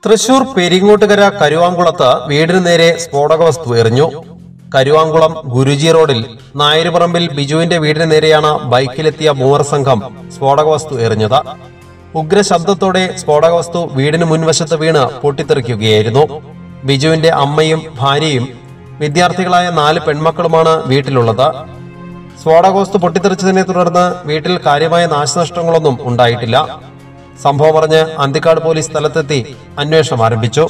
തൃശൂർ പെരിങ്ങോട്ടുകര കരുവാങ്കുളത്ത് വീടിന് നേരെ സ്ഫോടക വസ്തു എറിഞ്ഞു. കരുവാങ്കുളം ഗുരുജി റോഡിൽ നായരുപറമ്പിൽ ബിജുവിന്റെ വീടിന് നേരെയാണ് ബൈക്കിലെത്തിയ മൂവർ സംഘം സ്ഫോടക വസ്തു എറിഞ്ഞത്. ഉഗ്രശബ്ദത്തോടെ സ്ഫോടക വസ്തു വീടിന് മുൻവശത്ത് വീണ് പൊട്ടിത്തെറിക്കുകയായിരുന്നു. ബിജുവിന്റെ അമ്മയും ഭാര്യയും വിദ്യാർത്ഥികളായ 4 പെൺമക്കളുമാണ് വീട്ടിലുള്ളത്. സ്ഫോടക വസ്തു പൊട്ടിത്തെറിച്ചതിനെ തുടർന്ന് വീട്ടിൽ കാര്യമായ നാശനഷ്ടങ്ങളൊന്നും ഉണ്ടായിട്ടില്ല. സംഭവം അറിഞ്ഞ് അന്തിക്കാട് പോലീസ് സ്ഥലത്തെത്തി അന്വേഷണം ആരംഭിച്ചു.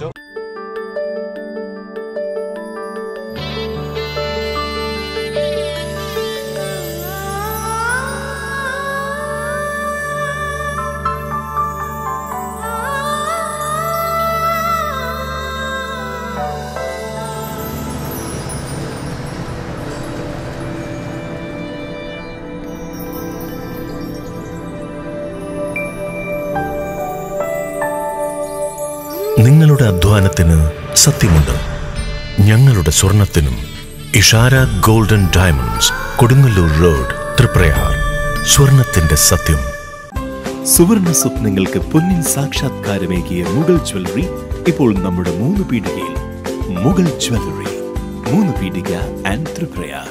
നിങ്ങളുടെ അധ്വാനത്തിന് സത്യമുണ്ട്, ഞങ്ങളുടെ സ്വർണത്തിനും. Ishara golden diamonds, Kodungallur road, Thriprayar. സ്വർണത്തിന്റെ സത്യം. സുവർണ സ്വപ്നങ്ങൾക്ക് പൊന്നിൻ സാക്ഷാത്കാരമേകിയ മുഗൾ ജ്വല്ലറി ഇപ്പോൾ നമ്മുടെ 3 പീടികയിൽ. മുഗൾ ജ്വല്ലറി, 3 പീടിക ആൻഡ് തൃപ്രയാർ.